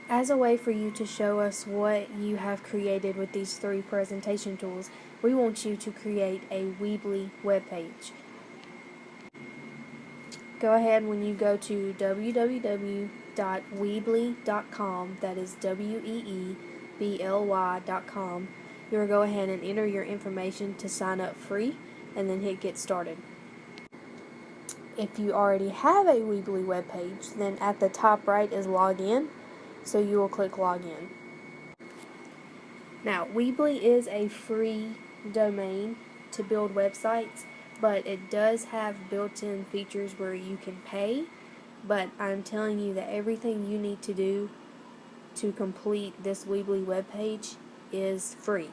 As a way for you to show us what you have created with these 3 presentation tools, we want you to create a Weebly webpage. Go ahead when you go to www.weebly.com, that is WEEBLY.com, you'll go ahead and enter your information to sign up free and then hit get started. If you already have a Weebly webpage, then at the top right is login, so you will click login. Now, Weebly is a free domain to build websites, but it does have built-in features where you can pay, but I'm telling you that everything you need to do to complete this Weebly webpage is free.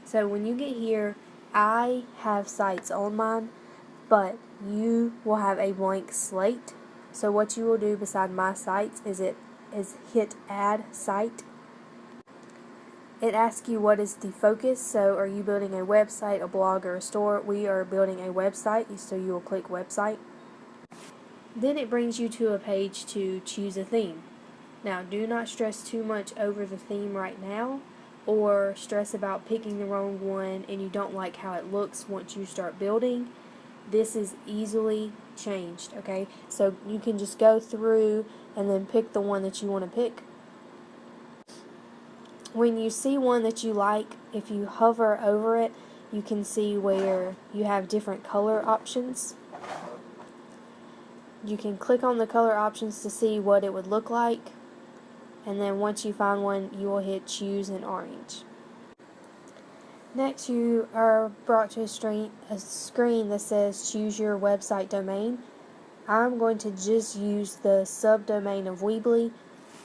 So when you get here, I have sites on mine, but you will have a blank slate. So what you will do beside my sites is hit add site. It asks you what is the focus, so are you building a website, a blog, or a store? We are building a website, so you will click website. Then it brings you to a page to choose a theme. Now, do not stress too much over the theme right now, or stress about picking the wrong one and you don't like how it looks once you start building. This is easily changed, okay? So you can just go through and then pick the one that you want to pick. When you see one that you like, if you hover over it, you can see where you have different color options. You can click on the color options to see what it would look like, and then once you find one, you will hit choose in orange. Next, you are brought to a screen that says choose your website domain. I'm going to just use the subdomain of Weebly,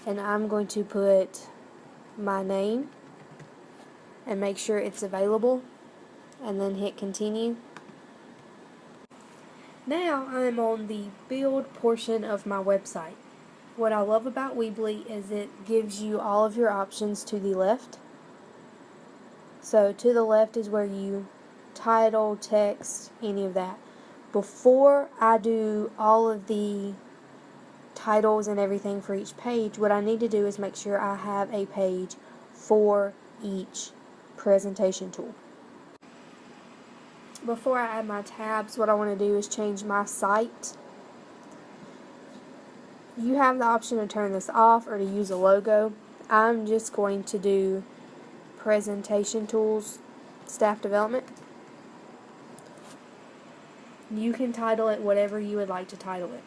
and I'm going to put my name and make sure it's available, and then hit continue. Now I'm on the build portion of my website. What I love about Weebly is it gives you all of your options to the left. So to the left is where you title, text, any of that. Before I do all of the titles and everything for each page, what I need to do is make sure I have a page for each presentation tool. Before I add my tabs, what I want to do is change my site. You have the option to turn this off or to use a logo. I'm just going to do presentation tools, staff development. You can title it whatever you would like to title it.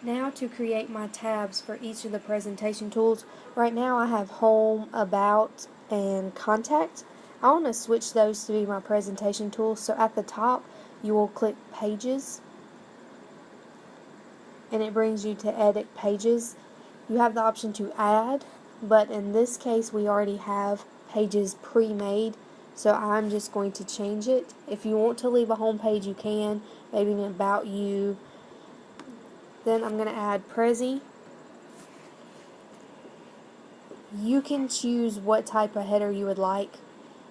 Now to create my tabs for each of the presentation tools. Right now I have home, about, and contact. I want to switch those to be my presentation tools. So at the top you will click pages, and it brings you to edit pages. You have the option to add, but in this case we already have pages pre-made, so I'm just going to change it. If you want to leave a home page, you can, maybe an about you. Then I'm going to add Prezi. You can choose what type of header you would like.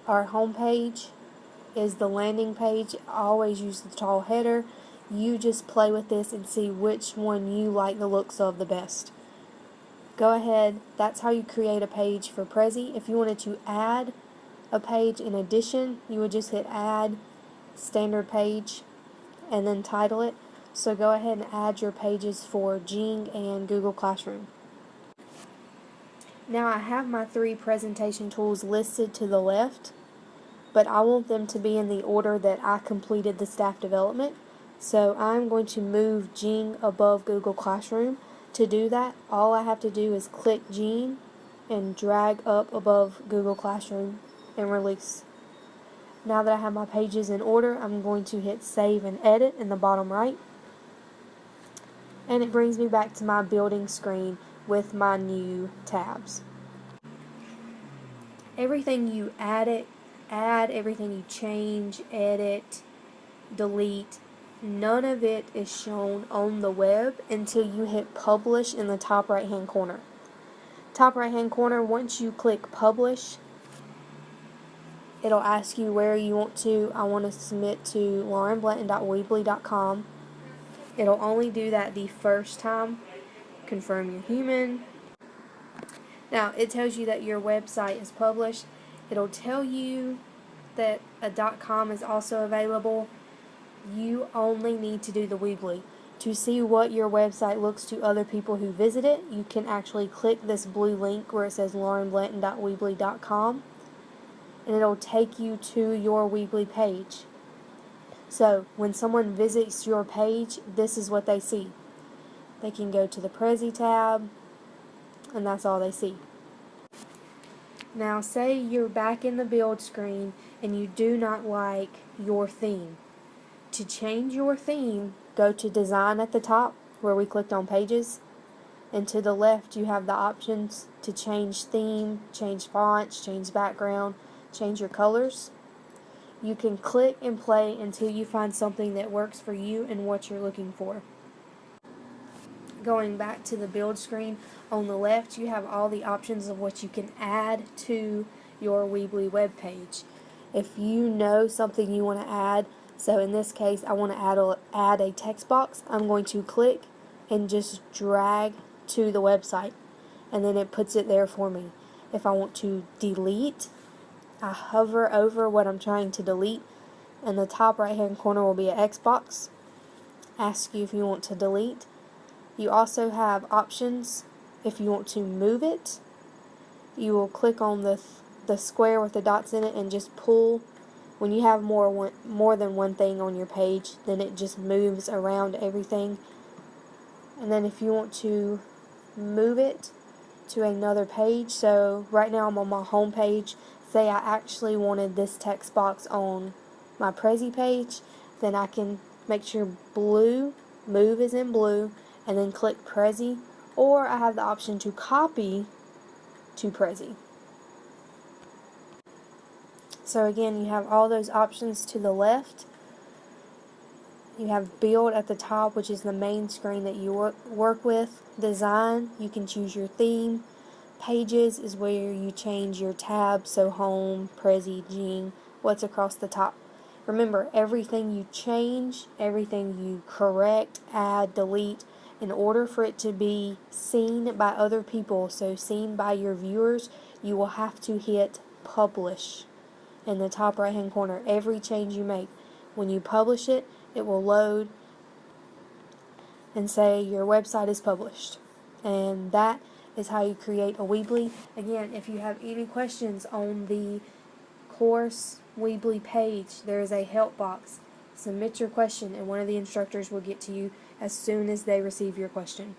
Our home page is the landing page. I always use the tall header. You just play with this and see which one you like the looks of the best. Go ahead. That's how you create a page for Prezi. If you wanted to add a page in addition, you would just hit add, standard page, and then title it. So go ahead and add your pages for Jing and Google Classroom. Now I have my 3 presentation tools listed to the left, but I want them to be in the order that I completed the staff development. So I'm going to move Jing above Google Classroom. To do that, all I have to do is click Jing and drag up above Google Classroom and release. Now that I have my pages in order, I'm going to hit save and edit in the bottom right. And it brings me back to my building screen with my new tabs. Everything you add, everything you change, edit, delete, none of it is shown on the web until you hit publish in the top right hand corner. Top right hand corner, once you click publish, it'll ask you where you want to. I want to submit to laurenblanton.weebly.com. It'll only do that the first time. Confirm you're human, Now, it tells you that your website is published. It'll tell you that a .com is also available. You only need to do the Weebly. To see what your website looks to other people who visit it, you can actually click this blue link where it says laurenblanton.weebly.com, and it'll take you to your Weebly page. So when someone visits your page, this is what they see. They can go to the Prezi tab, and that's all they see. Now say you're back in the build screen and you do not like your theme. To change your theme, go to Design at the top where we clicked on Pages, and to the left you have the options to change theme, change fonts, change background, change your colors. You can click and play until you find something that works for you and what you're looking for. Going back to the build screen, on the left you have all the options of what you can add to your Weebly web page. If you know something you want to add, so in this case I want to add a text box, I'm going to click and just drag to the website, and then it puts it there for me. If I want to delete, I hover over what I'm trying to delete, and the top right hand corner will be an X box. Ask you if you want to delete. You also have options if you want to move it. You will click on the square with the dots in it and just pull. When you have more than one thing on your page, then it just moves around everything. And then if you want to move it to another page, so right now I'm on my home page, say I actually wanted this text box on my Prezi page, then I can make sure blue, move is in blue, and then click Prezi, or I have the option to copy to Prezi. So again, you have all those options to the left. You have Build at the top, which is the main screen that you work with. Design, you can choose your theme. Pages is where you change your tab, so home, Prezi, Jing, what's across the top. Remember, everything you change, everything you correct, add, delete, in order for it to be seen by other people, so seen by your viewers, you will have to hit publish in the top right hand corner. Every change you make, when you publish it, it will load and say your website is published. And that is how you create a Weebly. Again, if you have any questions on the course Weebly page, there is a help box. Submit your question and one of the instructors will get to you as soon as they receive your question.